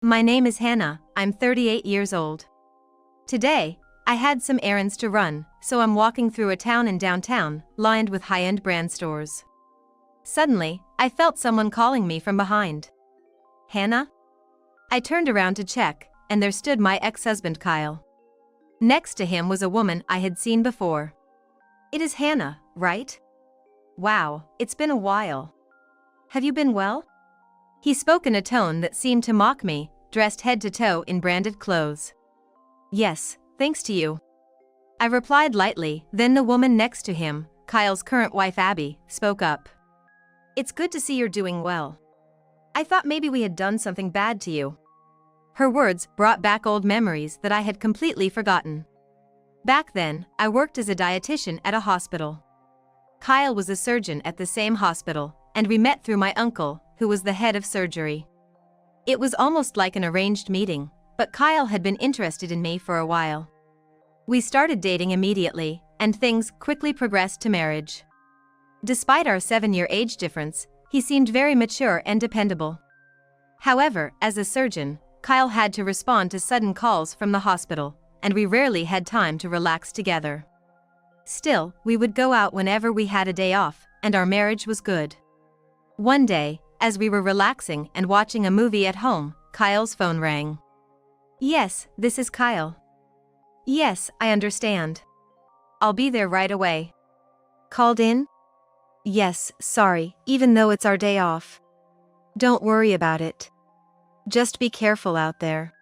My name is Hannah, I'm 38 years old. Today, I had some errands to run, so I'm walking through a town in downtown, lined with high-end brand stores. Suddenly, I felt someone calling me from behind. Hannah? I turned around to check, and there stood my ex-husband Kyle. Next to him was a woman I had seen before. It is Hannah, right? Wow, it's been a while. Have you been well? He spoke in a tone that seemed to mock me, dressed head to toe in branded clothes. Yes, thanks to you. I replied lightly, then the woman next to him, Kyle's current wife Abby, spoke up. It's good to see you're doing well. I thought maybe we had done something bad to you. Her words brought back old memories that I had completely forgotten. Back then, I worked as a dietitian at a hospital. Kyle was a surgeon at the same hospital, and we met through my uncle, who was the head of surgery. It was almost like an arranged meeting, but Kyle had been interested in me for a while. We started dating immediately, and things quickly progressed to marriage. Despite our 7-year age difference, he seemed very mature and dependable. However, as a surgeon, Kyle had to respond to sudden calls from the hospital, and we rarely had time to relax together. Still, we would go out whenever we had a day off, and our marriage was good. One day, as we were relaxing and watching a movie at home, Kyle's phone rang. Yes, this is Kyle. Yes, I understand. I'll be there right away. Called in? Yes, sorry, even though it's our day off. Don't worry about it. Just be careful out there.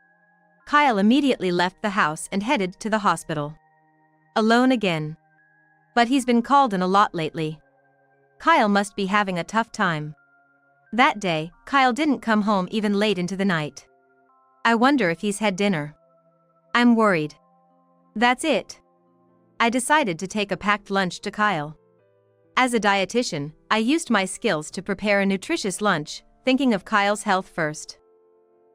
Kyle immediately left the house and headed to the hospital. Alone again. But he's been called in a lot lately. Kyle must be having a tough time. That day, Kyle didn't come home even late into the night. I wonder if he's had dinner. I'm worried. That's it. I decided to take a packed lunch to Kyle. As a dietitian, I used my skills to prepare a nutritious lunch, thinking of Kyle's health first.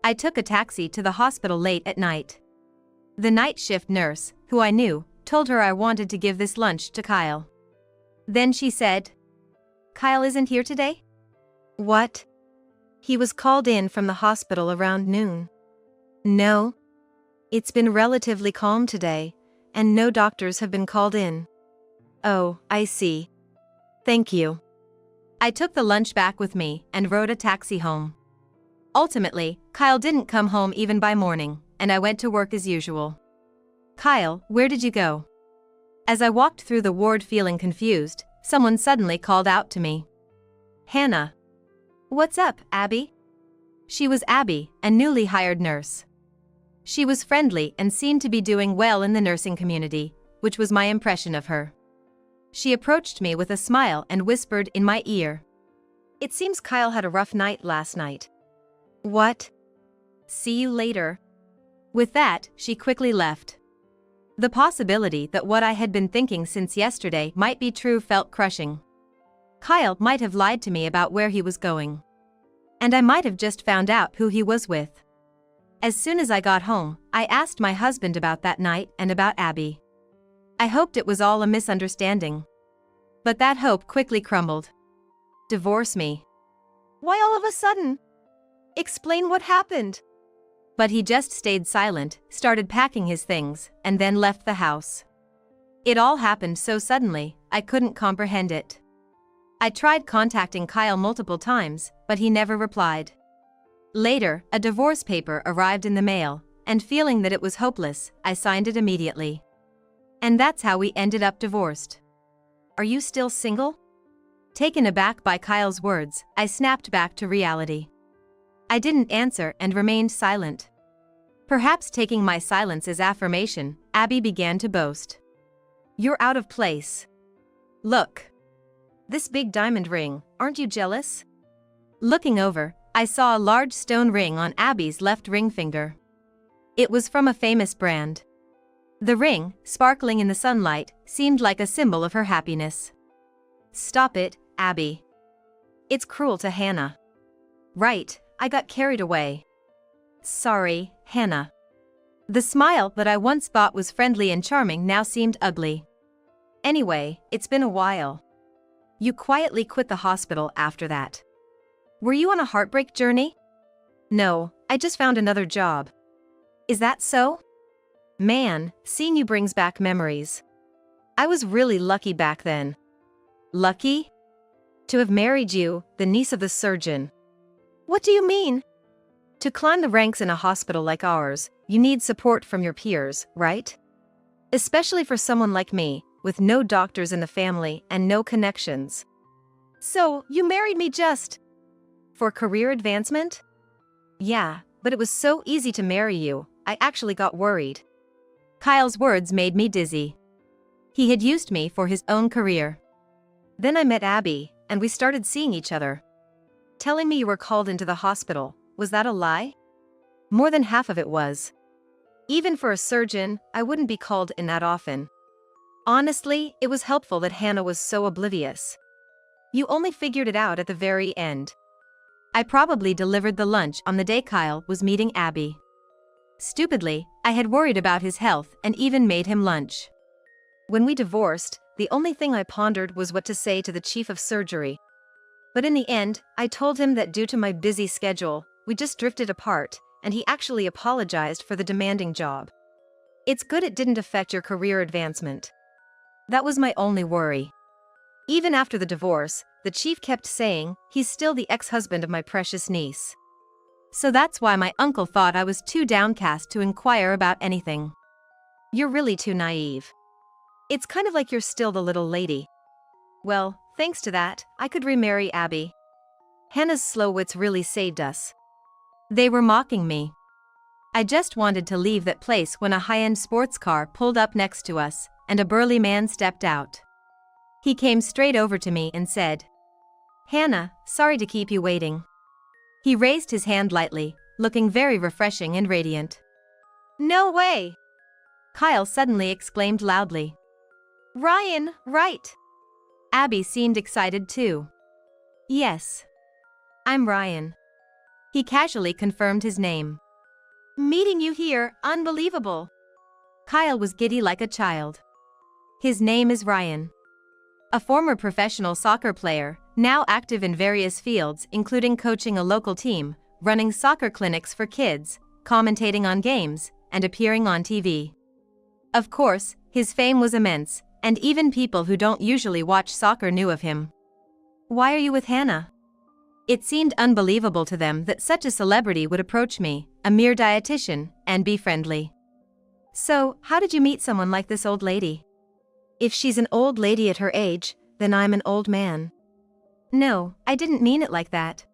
I took a taxi to the hospital late at night. The night shift nurse, who I knew, told her I wanted to give this lunch to Kyle. Then she said, Kyle isn't here today? What? He was called in from the hospital around noon. No. It's been relatively calm today, and no doctors have been called in. Oh, I see. Thank you. I took the lunch back with me and rode a taxi home. Ultimately, Kyle didn't come home even by morning, and I went to work as usual. Kyle, where did you go? As I walked through the ward feeling confused, someone suddenly called out to me. Hannah. What's up, Abby? She was Abby, a newly hired nurse. She was friendly and seemed to be doing well in the nursing community, which was my impression of her. She approached me with a smile and whispered in my ear. It seems Kyle had a rough night last night. What? See you later. With that, she quickly left. The possibility that what I had been thinking since yesterday might be true felt crushing. Kyle might have lied to me about where he was going. And I might have just found out who he was with. As soon as I got home, I asked my husband about that night and about Abby. I hoped it was all a misunderstanding. But that hope quickly crumbled. Divorce me. Why all of a sudden? Explain what happened. But he just stayed silent, started packing his things, and then left the house. It all happened so suddenly, I couldn't comprehend it. I tried contacting Kyle multiple times, but he never replied. Later, a divorce paper arrived in the mail, and feeling that it was hopeless, I signed it immediately. And that's how we ended up divorced. Are you still single? Taken aback by Kyle's words, I snapped back to reality. I didn't answer and remained silent. Perhaps taking my silence as affirmation, Abby began to boast. You're out of place. Look. This big diamond ring, aren't you jealous? Looking over, I saw a large stone ring on Abby's left ring finger. It was from a famous brand. The ring, sparkling in the sunlight, seemed like a symbol of her happiness. Stop it, Abby. It's cruel to Hannah. Right, I got carried away. Sorry, Hannah. The smile that I once thought was friendly and charming now seemed ugly. Anyway, it's been a while. You quietly quit the hospital after that. Were you on a heartbreak journey? No, I just found another job. Is that so? Man, seeing you brings back memories. I was really lucky back then. Lucky? To have married you, the niece of the surgeon. What do you mean? To climb the ranks in a hospital like ours, you need support from your peers, right? Especially for someone like me, with no doctors in the family and no connections. So, you married me just for career advancement? Yeah, but it was so easy to marry you, I actually got worried. Kyle's words made me dizzy. He had used me for his own career. Then I met Abby, and we started seeing each other. Telling me you were called into the hospital, was that a lie? More than half of it was. Even for a surgeon, I wouldn't be called in that often. Honestly, it was helpful that Hannah was so oblivious. You only figured it out at the very end. I probably delivered the lunch on the day Kyle was meeting Abby. Stupidly, I had worried about his health and even made him lunch. When we divorced, the only thing I pondered was what to say to the chief of surgery. But in the end, I told him that due to my busy schedule, we just drifted apart, and he actually apologized for the demanding job. It's good it didn't affect your career advancement. That was my only worry. Even after the divorce, the chief kept saying, he's still the ex-husband of my precious niece. So that's why my uncle thought I was too downcast to inquire about anything. You're really too naive. It's kind of like you're still the little lady. Well, thanks to that, I could remarry Abby. Hannah's slow wits really saved us. They were mocking me. I just wanted to leave that place when a high-end sports car pulled up next to us, and a burly man stepped out. He came straight over to me and said, "Hannah, sorry to keep you waiting." He raised his hand lightly, looking very refreshing and radiant. "No way!" Kyle suddenly exclaimed loudly. "Ryan, right!" Abby seemed excited too. "Yes. I'm Ryan." He casually confirmed his name. "Meeting you here, unbelievable." Kyle was giddy like a child. His name is Ryan. A former professional soccer player, now active in various fields including coaching a local team, running soccer clinics for kids, commentating on games, and appearing on TV. Of course, his fame was immense, and even people who don't usually watch soccer knew of him. "Why are you with Hannah?" It seemed unbelievable to them that such a celebrity would approach me, a mere dietitian, and be friendly. "So, how did you meet someone like this old lady?" "If she's an old lady at her age, then I'm an old man." "No, I didn't mean it like that."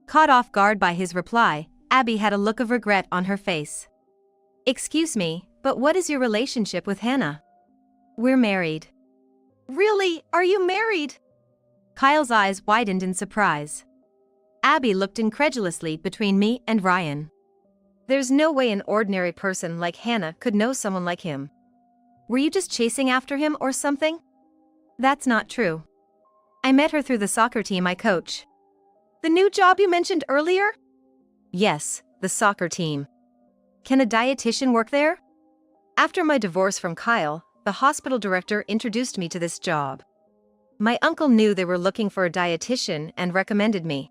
Caught off guard by his reply, Abby had a look of regret on her face. "Excuse me, but what is your relationship with Hannah?" "We're married." "Really? Are you married?" Kyle's eyes widened in surprise. Abby looked incredulously between me and Ryan. There's no way an ordinary person like Hannah could know someone like him. Were you just chasing after him or something? That's not true. I met her through the soccer team I coach. The new job you mentioned earlier? Yes, the soccer team. Can a dietitian work there? After my divorce from Kyle, the hospital director introduced me to this job. My uncle knew they were looking for a dietitian and recommended me.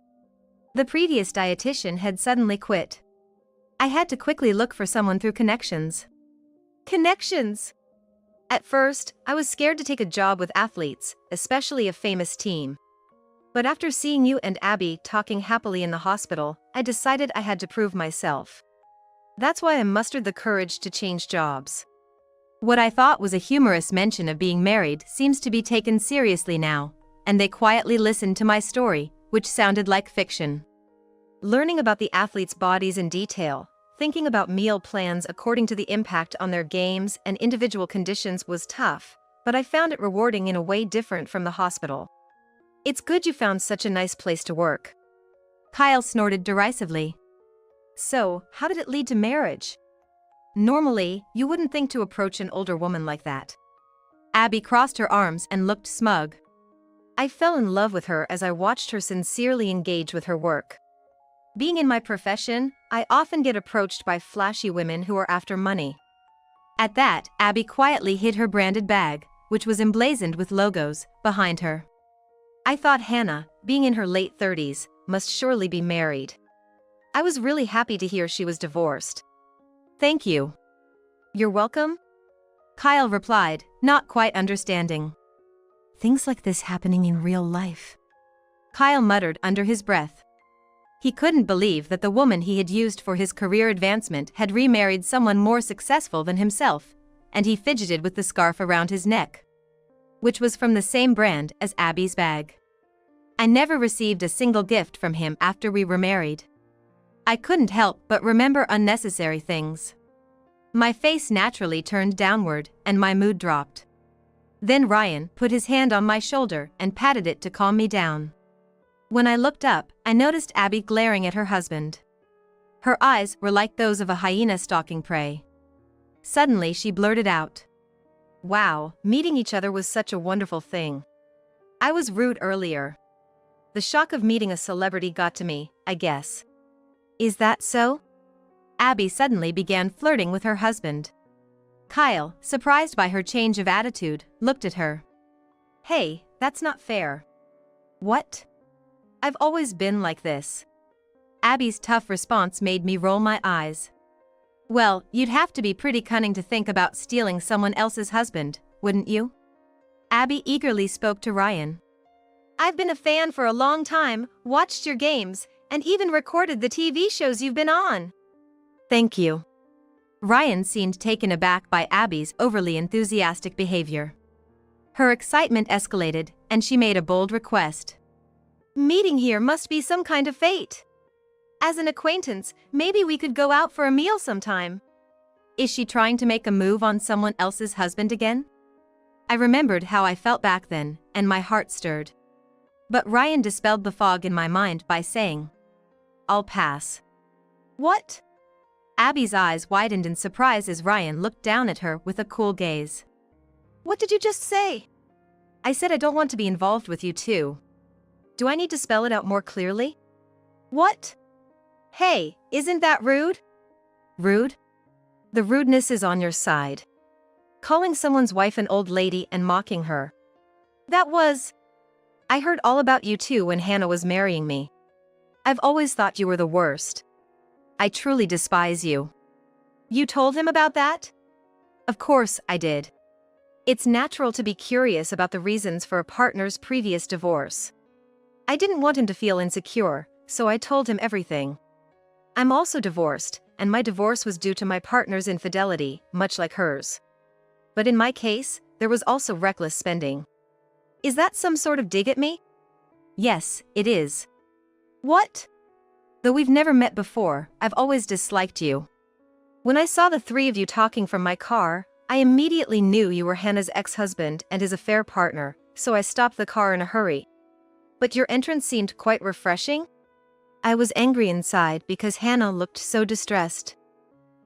The previous dietitian had suddenly quit. I had to quickly look for someone through connections. Connections? At first, I was scared to take a job with athletes, especially a famous team. But after seeing you and Abby talking happily in the hospital, I decided I had to prove myself. That's why I mustered the courage to change jobs. What I thought was a humorous mention of being married seems to be taken seriously now, and they quietly listened to my story, which sounded like fiction. Learning about the athletes' bodies in detail, thinking about meal plans according to the impact on their games and individual conditions was tough, but I found it rewarding in a way different from the hospital. It's good you found such a nice place to work. Kyle snorted derisively. So, how did it lead to marriage? Normally, you wouldn't think to approach an older woman like that. Abby crossed her arms and looked smug. I fell in love with her as I watched her sincerely engage with her work. Being in my profession, I often get approached by flashy women who are after money. At that, Abby quietly hid her branded bag, which was emblazoned with logos, behind her. I thought Hannah, being in her late 30s, must surely be married. I was really happy to hear she was divorced. Thank you. You're welcome? Kyle replied, not quite understanding. Things like this happening in real life. Kyle muttered under his breath. He couldn't believe that the woman he had used for his career advancement had remarried someone more successful than himself, and he fidgeted with the scarf around his neck, which was from the same brand as Abby's bag. I never received a single gift from him after we were married. I couldn't help but remember unnecessary things. My face naturally turned downward, and my mood dropped. Then Ryan put his hand on my shoulder and patted it to calm me down. When I looked up, I noticed Abby glaring at her husband. Her eyes were like those of a hyena stalking prey. Suddenly she blurted out, "Wow, meeting each other was such a wonderful thing. I was rude earlier. The shock of meeting a celebrity got to me, I guess." "Is that so?" Abby suddenly began flirting with her husband. Kyle, surprised by her change of attitude, looked at her. "Hey, that's not fair." "What?" "I've always been like this." Abby's tough response made me roll my eyes. "Well, you'd have to be pretty cunning to think about stealing someone else's husband, wouldn't you?" Abby eagerly spoke to Ryan. "I've been a fan for a long time, watched your games, and even recorded the TV shows you've been on." "Thank you." Ryan seemed taken aback by Abby's overly enthusiastic behavior. Her excitement escalated, and she made a bold request. "Meeting here must be some kind of fate. As an acquaintance, maybe we could go out for a meal sometime." Is she trying to make a move on someone else's husband again? I remembered how I felt back then, and my heart stirred. But Ryan dispelled the fog in my mind by saying, "I'll pass." "What?" Abby's eyes widened in surprise as Ryan looked down at her with a cool gaze. "What did you just say?" "I said I don't want to be involved with you too. Do I need to spell it out more clearly?" "What?" "Hey, isn't that rude?" "Rude? The rudeness is on your side. Calling someone's wife an old lady and mocking her. That was... I heard all about you too when Hannah was marrying me. I've always thought you were the worst. I truly despise you." "You told him about that?" "Of course I did. It's natural to be curious about the reasons for a partner's previous divorce. I didn't want him to feel insecure, so I told him everything. I'm also divorced, and my divorce was due to my partner's infidelity, much like hers. But in my case, there was also reckless spending." "Is that some sort of dig at me?" "Yes, it is." "What?" "Though we've never met before, I've always disliked you. When I saw the three of you talking from my car, I immediately knew you were Hannah's ex-husband and his affair partner, so I stopped the car in a hurry. But your entrance seemed quite refreshing." I was angry inside because Hannah looked so distressed.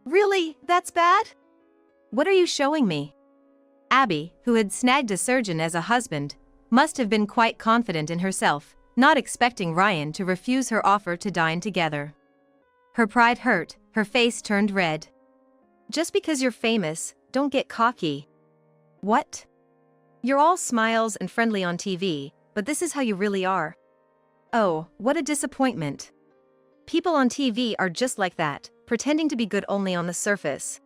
"Really, that's bad?" "What are you showing me?" Abby, who had snagged a surgeon as a husband, must have been quite confident in herself, not expecting Ryan to refuse her offer to dine together. Her pride hurt, her face turned red. "Just because you're famous, don't get cocky." "What?" "You're all smiles and friendly on TV, but this is how you really are." "Oh, what a disappointment. People on TV are just like that, pretending to be good only on the surface.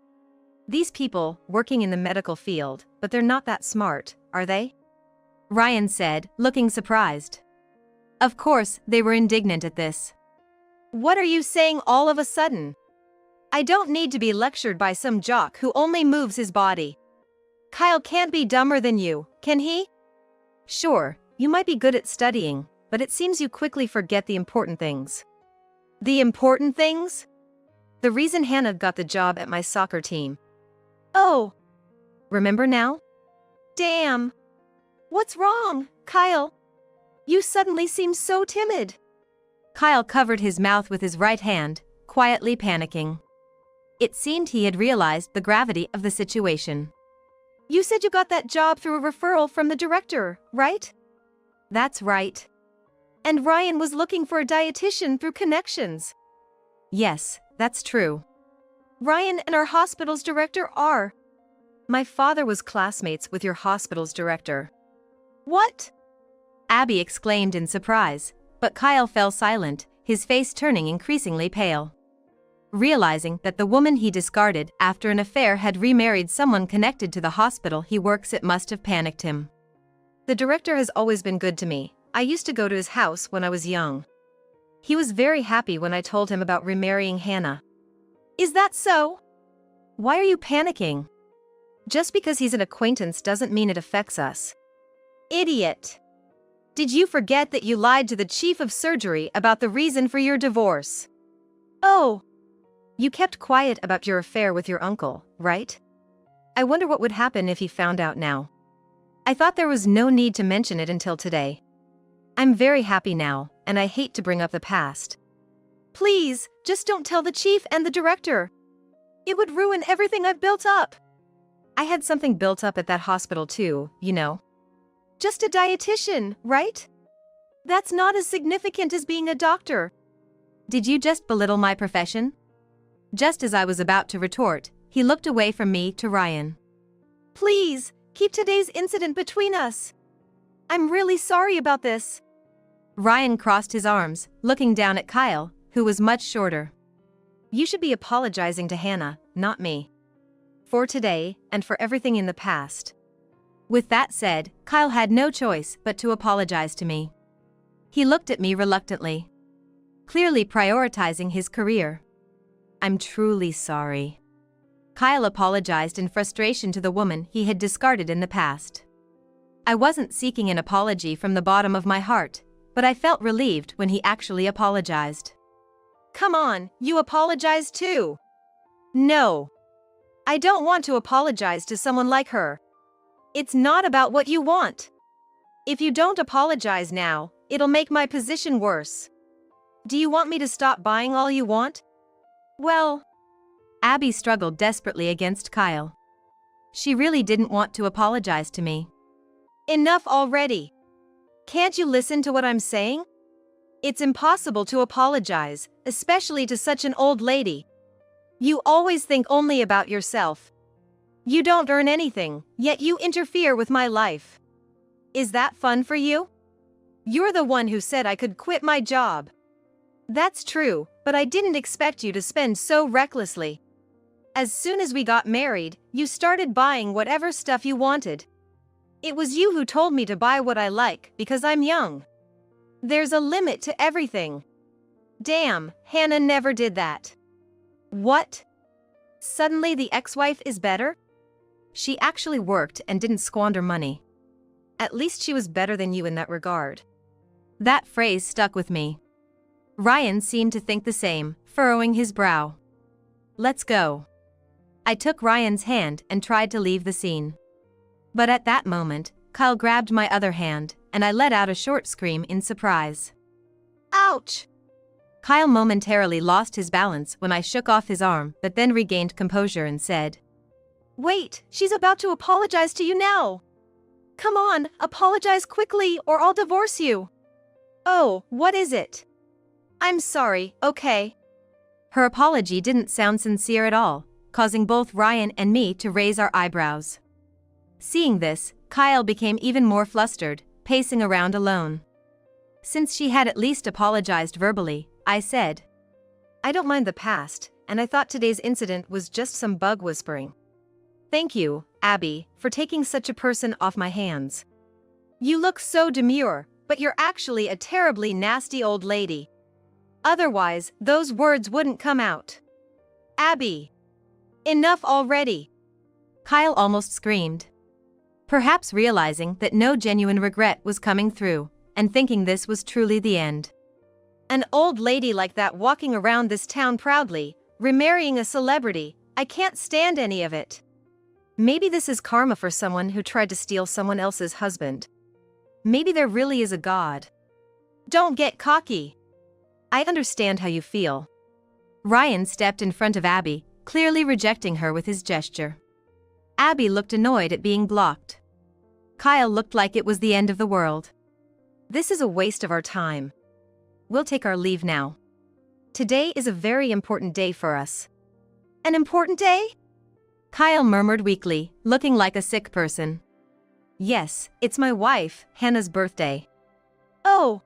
These people, working in the medical field, but they're not that smart, are they?" Ryan said, looking surprised. Of course, they were indignant at this. "What are you saying all of a sudden? I don't need to be lectured by some jock who only moves his body. Kyle can't be dumber than you, can he?" "Sure, you might be good at studying, but it seems you quickly forget the important things." "The important things?" "The reason Hannah got the job at my soccer team." "Oh. Remember now?" "Damn. What's wrong, Kyle? You suddenly seem so timid." Kyle covered his mouth with his right hand, quietly panicking. It seemed he had realized the gravity of the situation. "You said you got that job through a referral from the director, right?" "That's right." "And Ryan was looking for a dietitian through connections." "Yes, that's true." "Ryan and our hospital's director are..." "My father was classmates with your hospital's director." "What?" Abby exclaimed in surprise, but Kyle fell silent, his face turning increasingly pale. Realizing that the woman he discarded after an affair had remarried someone connected to the hospital he works, it must have panicked him. The director has always been good to me. I used to go to his house when I was young. He was very happy when I told him about remarrying Hannah. Is that so? Why are you panicking? Just because he's an acquaintance doesn't mean it affects us. Idiot! Did you forget that you lied to the chief of surgery about the reason for your divorce? Oh! You kept quiet about your affair with your uncle, right? I wonder what would happen if he found out now. I thought there was no need to mention it until today. I'm very happy now, and I hate to bring up the past. Please, just don't tell the chief and the director. It would ruin everything I've built up. I had something built up at that hospital too, you know. Just a dietitian, right? That's not as significant as being a doctor. Did you just belittle my profession? Just as I was about to retort, he looked away from me to Ryan. Please, keep today's incident between us. I'm really sorry about this. Ryan crossed his arms, looking down at Kyle, who was much shorter. You should be apologizing to Hannah, not me. For today, and for everything in the past. With that said, Kyle had no choice but to apologize to me. He looked at me reluctantly, clearly prioritizing his career. I'm truly sorry. Kyle apologized in frustration to the woman he had discarded in the past. I wasn't seeking an apology from the bottom of my heart, but I felt relieved when he actually apologized. Come on, you apologize too. No. I don't want to apologize to someone like her. It's not about what you want. If you don't apologize now, it'll make my position worse. Do you want me to stop buying all you want? Well, Abby struggled desperately against Kyle. She really didn't want to apologize to me. Enough already. Can't you listen to what I'm saying? It's impossible to apologize, especially to such an old lady. You always think only about yourself. You don't earn anything, yet you interfere with my life. Is that fun for you? You're the one who said I could quit my job. That's true, but I didn't expect you to spend so recklessly. As soon as we got married, you started buying whatever stuff you wanted. It was you who told me to buy what I like because I'm young. There's a limit to everything. Damn, Hannah never did that. What? Suddenly the ex-wife is better? She actually worked and didn't squander money. At least she was better than you in that regard. That phrase stuck with me. Ryan seemed to think the same, furrowing his brow. Let's go. I took Ryan's hand and tried to leave the scene. But at that moment, Kyle grabbed my other hand, and I let out a short scream in surprise. Ouch! Kyle momentarily lost his balance when I shook off his arm, but then regained composure and said, Wait, she's about to apologize to you now. Come on, apologize quickly or I'll divorce you. Oh, what is it? I'm sorry, okay. Her apology didn't sound sincere at all, causing both Ryan and me to raise our eyebrows. Seeing this, Kyle became even more flustered, pacing around alone. Since she had at least apologized verbally, I said, I don't mind the past, and I thought today's incident was just some bug whispering. Thank you, Abby, for taking such a person off my hands. You look so demure, but you're actually a terribly nasty old lady. Otherwise, those words wouldn't come out. Abby! Enough already! Kyle almost screamed. Perhaps realizing that no genuine regret was coming through, and thinking this was truly the end. An old lady like that walking around this town proudly, remarrying a celebrity, I can't stand any of it. Maybe this is karma for someone who tried to steal someone else's husband. Maybe there really is a God. Don't get cocky. I understand how you feel. Ryan stepped in front of Abby, clearly rejecting her with his gesture. Abby looked annoyed at being blocked. Kyle looked like it was the end of the world. This is a waste of our time. We'll take our leave now. Today is a very important day for us. An important day? Kyle murmured weakly, looking like a sick person. Yes, it's my wife, Hannah's birthday. Oh!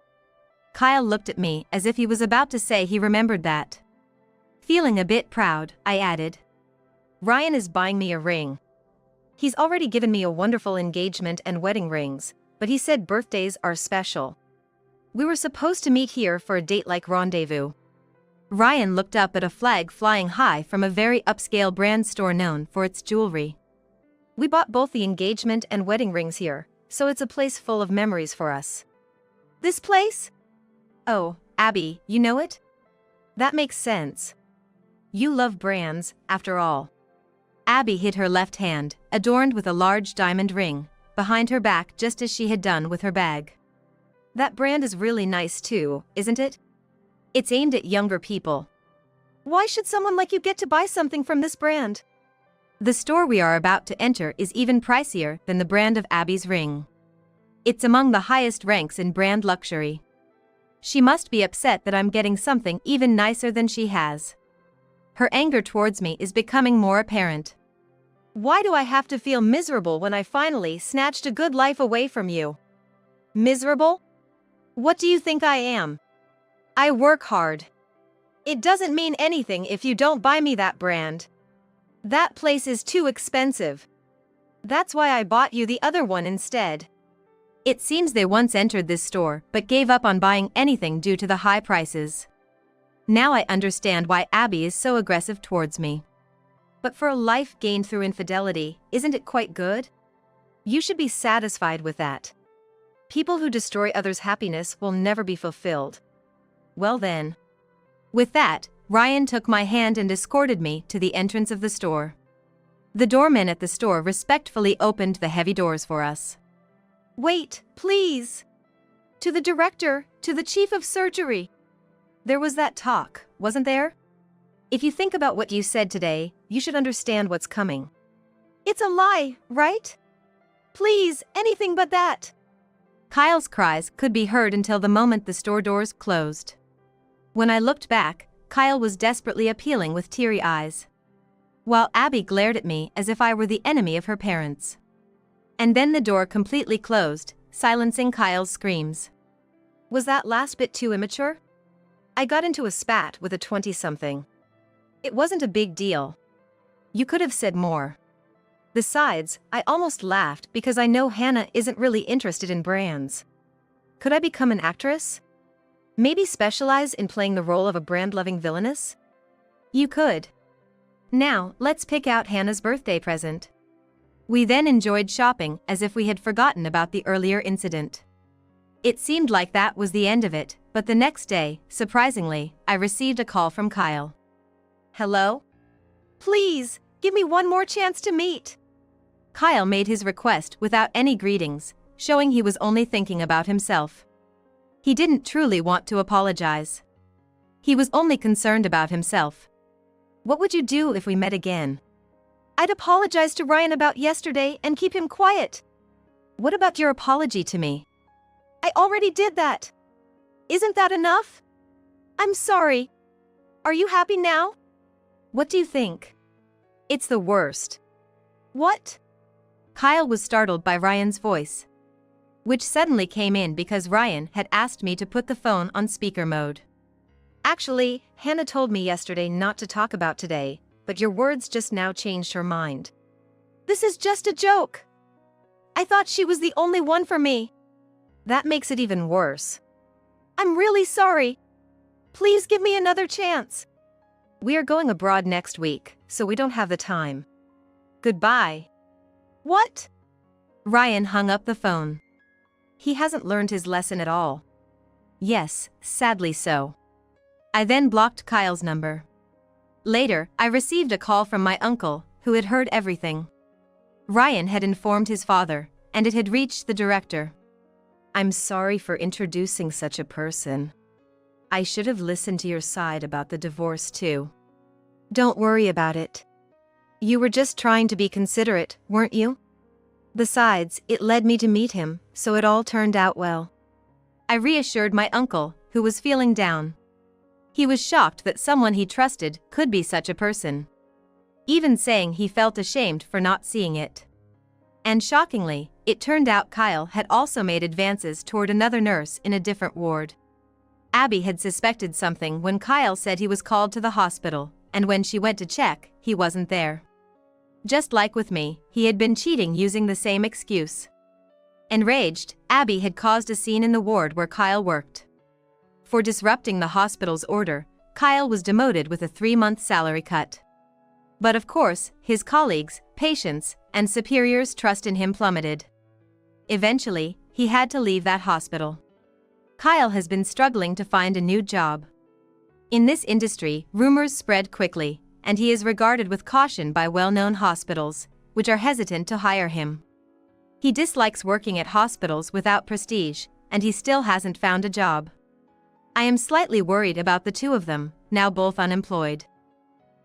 Kyle looked at me as if he was about to say he remembered that. Feeling a bit proud, I added. Ryan is buying me a ring. He's already given me a wonderful engagement and wedding rings, but he said birthdays are special. We were supposed to meet here for a date-like rendezvous. Ryan looked up at a flag flying high from a very upscale brand store known for its jewelry. We bought both the engagement and wedding rings here, so it's a place full of memories for us. This place? Oh, Abby, you know it? That makes sense. You love brands, after all. Abby hid her left hand, adorned with a large diamond ring, behind her back just as she had done with her bag. That brand is really nice too, isn't it? It's aimed at younger people. Why should someone like you get to buy something from this brand? The store we are about to enter is even pricier than the brand of Abby's ring. It's among the highest ranks in brand luxury. She must be upset that I'm getting something even nicer than she has. Her anger towards me is becoming more apparent. Why do I have to feel miserable when I finally snatched a good life away from you? Miserable? What do you think I am? I work hard. It doesn't mean anything if you don't buy me that brand. That place is too expensive. That's why I bought you the other one instead. It seems they once entered this store but gave up on buying anything due to the high prices. Now I understand why Abby is so aggressive towards me. But for a life gained through infidelity, isn't it quite good? You should be satisfied with that. People who destroy others' happiness will never be fulfilled. Well then. With that, Ryan took my hand and escorted me to the entrance of the store. The doorman at the store respectfully opened the heavy doors for us. Wait, please. To the director, to the chief of surgery. There was that talk, wasn't there? If you think about what you said today, you should understand what's coming. It's a lie, right? Please, anything but that. Kyle's cries could be heard until the moment the store doors closed. When I looked back, Kyle was desperately appealing with teary eyes, while Abby glared at me as if I were the enemy of her parents. And then the door completely closed, silencing Kyle's screams. Was that last bit too immature? I got into a spat with a 20-something. It wasn't a big deal. You could have said more. Besides, I almost laughed because I know Hannah isn't really interested in brands. Could I become an actress? Maybe specialize in playing the role of a brand-loving villainess? You could. Now, let's pick out Hannah's birthday present. We then enjoyed shopping as if we had forgotten about the earlier incident. It seemed like that was the end of it, but the next day, surprisingly, I received a call from Kyle. Hello? Please, give me one more chance to meet. Kyle made his request without any greetings, showing he was only thinking about himself. He didn't truly want to apologize. He was only concerned about himself. What would you do if we met again? I'd apologize to Ryan about yesterday and keep him quiet. What about your apology to me? I already did that. Isn't that enough? I'm sorry. Are you happy now? What do you think? It's the worst. What? Kyle was startled by Ryan's voice, which suddenly came in because Ryan had asked me to put the phone on speaker mode. Actually, Hannah told me yesterday not to talk about today, but your words just now changed her mind. This is just a joke. I thought she was the only one for me. That makes it even worse. I'm really sorry. Please give me another chance. We are going abroad next week, so we don't have the time. Goodbye. What? Ryan hung up the phone. He hasn't learned his lesson at all. Yes, sadly so. I then blocked Kyle's number. Later, I received a call from my uncle, who had heard everything. Ryan had informed his father, and it had reached the director. I'm sorry for introducing such a person. I should have listened to your side about the divorce too. Don't worry about it. You were just trying to be considerate, weren't you? Besides, it led me to meet him, so it all turned out well. I reassured my uncle, who was feeling down. He was shocked that someone he trusted could be such a person, even saying he felt ashamed for not seeing it. And shockingly, it turned out Kyle had also made advances toward another nurse in a different ward. Abby had suspected something when Kyle said he was called to the hospital, and when she went to check, he wasn't there. Just like with me, he had been cheating using the same excuse. Enraged, Abby had caused a scene in the ward where Kyle worked. For disrupting the hospital's order, Kyle was demoted with a 3-month salary cut. But of course, his colleagues, patients, and superiors' trust in him plummeted. Eventually, he had to leave that hospital. Kyle has been struggling to find a new job. In this industry, rumors spread quickly, and he is regarded with caution by well-known hospitals, which are hesitant to hire him. He dislikes working at hospitals without prestige, and he still hasn't found a job. I am slightly worried about the two of them, now both unemployed.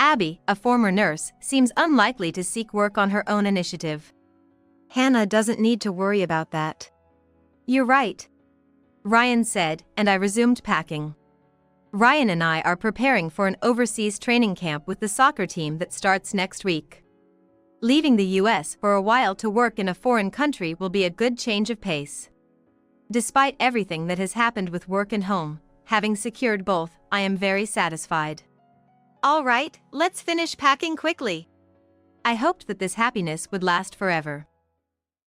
Abby, a former nurse, seems unlikely to seek work on her own initiative. Hannah doesn't need to worry about that. You're right, Ryan said, and I resumed packing. Ryan and I are preparing for an overseas training camp with the soccer team that starts next week. Leaving the US for a while to work in a foreign country will be a good change of pace. Despite everything that has happened with work and home, having secured both, I am very satisfied. All right, let's finish packing quickly. I hoped that this happiness would last forever.